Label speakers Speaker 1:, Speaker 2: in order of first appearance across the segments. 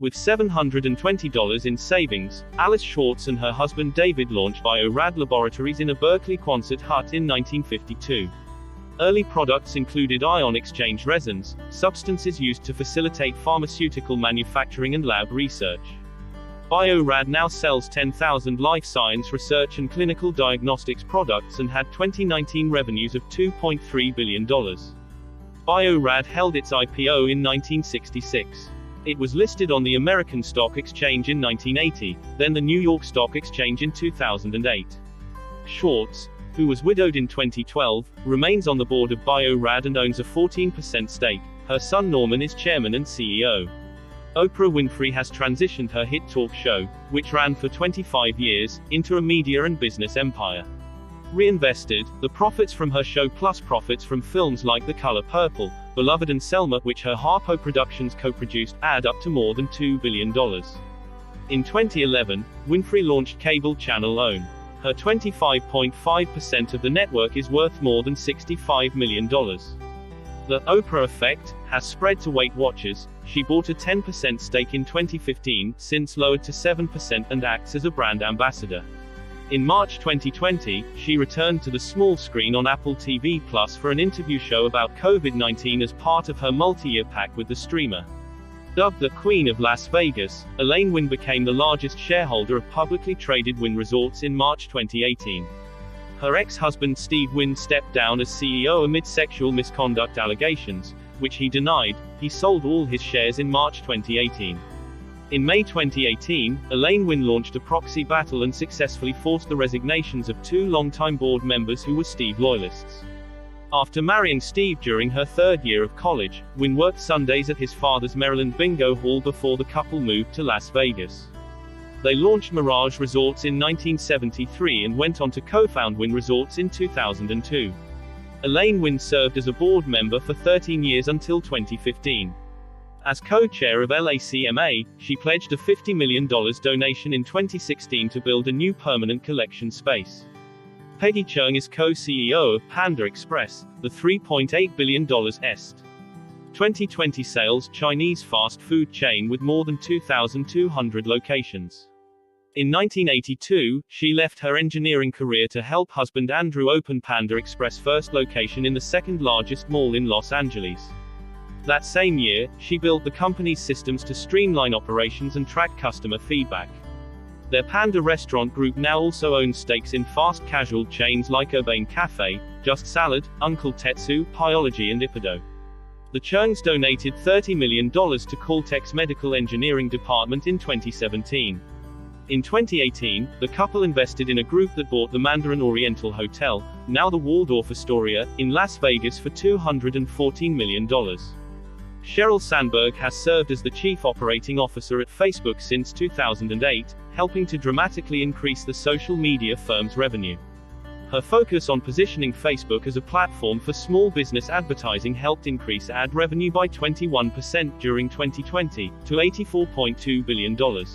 Speaker 1: With $720 in savings, Alice Schwartz and her husband David launched Bio-Rad Laboratories in a Berkeley Quonset hut in 1952. Early products included ion exchange resins, substances used to facilitate pharmaceutical manufacturing and lab research. Bio-Rad now sells 10,000 life science research and clinical diagnostics products and had 2019 revenues of $2.3 billion. Bio-Rad held its IPO in 1966. It was listed on the American Stock Exchange in 1980, then the New York Stock Exchange in 2008. Schwartz, who was widowed in 2012, remains on the board of Bio-Rad and owns a 14% stake. Her son Norman is chairman and CEO. Oprah Winfrey has transitioned her hit talk show, which ran for 25 years, into a media and business empire. Reinvested, the profits from her show plus profits from films like The Color Purple, Beloved and Selma, which her Harpo Productions co-produced, add up to more than $2 billion. In 2011, Winfrey launched cable channel OWN. Her 25.5% of the network is worth more than $65 million. The Oprah effect has spread to Weight Watchers. She bought a 10% stake in 2015, since lowered to 7%, and acts as a brand ambassador. In March 2020, she returned to the small screen on Apple TV Plus for an interview show about COVID-19 as part of her multi-year pact with the streamer. Dubbed the Queen of Las Vegas, Elaine Wynn became the largest shareholder of publicly traded Wynn Resorts in March 2018. Her ex-husband Steve Wynn stepped down as CEO amid sexual misconduct allegations, which he denied. He sold all his shares in March 2018. In May 2018, Elaine Wynn launched a proxy battle and successfully forced the resignations of two longtime board members who were Steve loyalists. After marrying Steve during her third year of college, Wynn worked Sundays at his father's Maryland bingo hall before the couple moved to Las Vegas. They launched Mirage Resorts in 1973 and went on to co-found Wynn Resorts in 2002. Elaine Wynn served as a board member for 13 years until 2015. As co-chair of LACMA, she pledged a $50 million donation in 2016 to build a new permanent collection space. Peggy Cheung is co-CEO of Panda Express, the $3.8 billion 2020 sales Chinese fast food chain with more than 2,200 locations. In 1982, she left her engineering career to help husband Andrew open Panda Express' first location in the second largest mall in Los Angeles. That same year, she built the company's systems to streamline operations and track customer feedback. Their Panda restaurant group now also owns stakes in fast casual chains like Urbane Cafe, Just Salad, Uncle Tetsu, Pieology and Ippodo. The Cheungs donated $30 million to Caltech's medical engineering department in 2017. In 2018, the couple invested in a group that bought the Mandarin Oriental Hotel, now the Waldorf Astoria, in Las Vegas for $214 million. Sheryl Sandberg has served as the Chief Operating Officer at Facebook since 2008, helping to dramatically increase the social media firm's revenue. Her focus on positioning Facebook as a platform for small business advertising helped increase ad revenue by 21% during 2020, to $84.2 billion.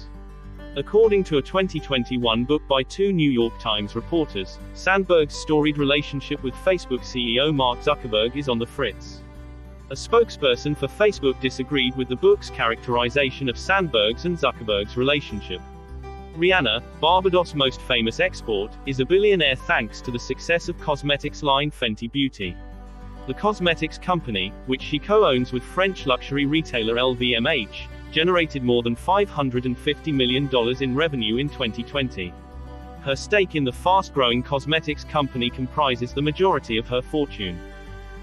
Speaker 1: According to a 2021 book by two New York Times reporters, Sandberg's storied relationship with Facebook CEO Mark Zuckerberg is on the fritz. A spokesperson for Facebook disagreed with the book's characterization of Sandberg's and Zuckerberg's relationship. Rihanna, Barbados' most famous export, is a billionaire thanks to the success of cosmetics line Fenty Beauty. The cosmetics company, which she co-owns with French luxury retailer LVMH, generated more than $550 million in revenue in 2020. Her stake in the fast-growing cosmetics company comprises the majority of her fortune.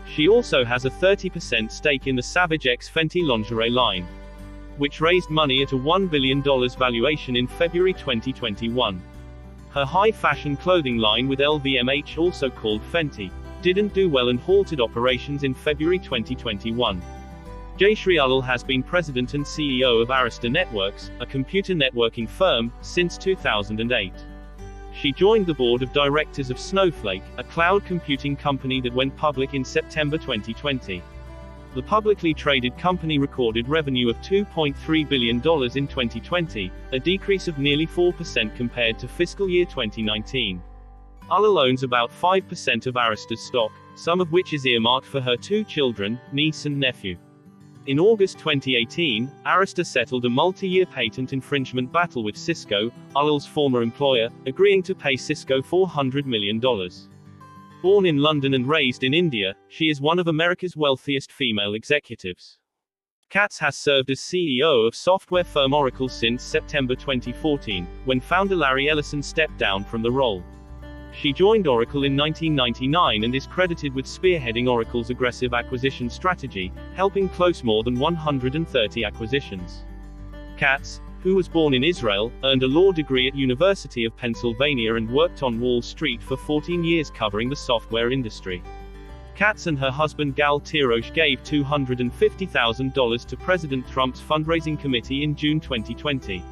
Speaker 1: She also has a 30% stake in the Savage X Fenty lingerie line, which raised money at a $1 billion valuation in February 2021. Her high-fashion clothing line with LVMH, also called Fenty, didn't do well and halted operations in February 2021. Jayshree Ullal has been president and CEO of Arista Networks, a computer networking firm, since 2008. She joined the board of directors of Snowflake, a cloud computing company that went public in September 2020. The publicly traded company recorded revenue of $2.3 billion in 2020, a decrease of nearly 4% compared to fiscal year 2019. Ullal owns about 5% of Arista's stock, some of which is earmarked for her two children, niece and nephew. In August 2018, Arista settled a multi-year patent infringement battle with Cisco, Ulul's former employer, agreeing to pay Cisco $400 million. Born in London and raised in India, she is one of America's wealthiest female executives. Katz has served as CEO of software firm Oracle since September 2014, when founder Larry Ellison stepped down from the role. She joined Oracle in 1999 and is credited with spearheading Oracle's aggressive acquisition strategy, helping close more than 130 acquisitions. Katz, who was born in Israel, earned a law degree at University of Pennsylvania and worked on Wall Street for 14 years covering the software industry. Katz and her husband Gal Tirosh gave $250,000 to President Trump's fundraising committee in June 2020.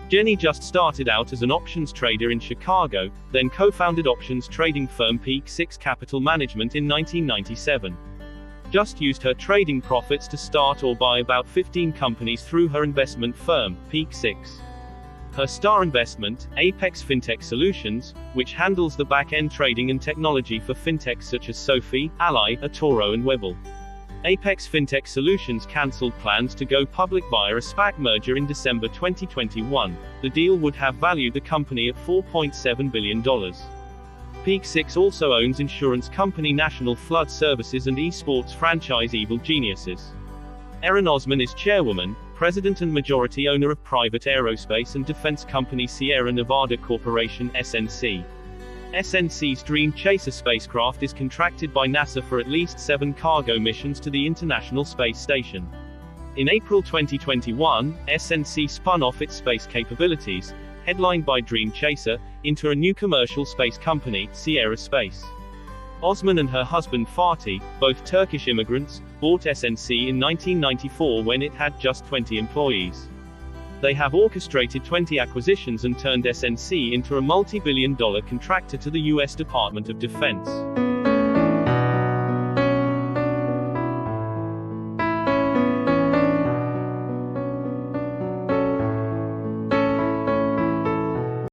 Speaker 1: Jenny just started out as an options trader in Chicago, then co-founded options trading firm Peak Six Capital Management in 1997. Just used her trading profits to start or buy about 15 companies through her investment firm, Peak Six. Her star investment, Apex Fintech Solutions, which handles the back-end trading and technology for fintechs such as Sophie, Ally, eToro and Webull. Apex Fintech Solutions cancelled plans to go public via a SPAC merger in December 2021. The deal would have valued the company at $4.7 billion. Peak Six also owns insurance company National Flood Services and esports franchise Evil Geniuses. Erin Osman is chairwoman, president and majority owner of private aerospace and defense company Sierra Nevada Corporation (SNC). SNC's Dream Chaser spacecraft is contracted by NASA for at least 7 cargo missions to the International Space Station. In April 2021, SNC spun off its space capabilities, headlined by Dream Chaser, into a new commercial space company, Sierra Space. Osman and her husband Fatih, both Turkish immigrants, bought SNC in 1994 when it had just 20 employees. They have orchestrated 20 acquisitions and turned SNC into a multi-billion-dollar contractor to the U.S. Department of Defense.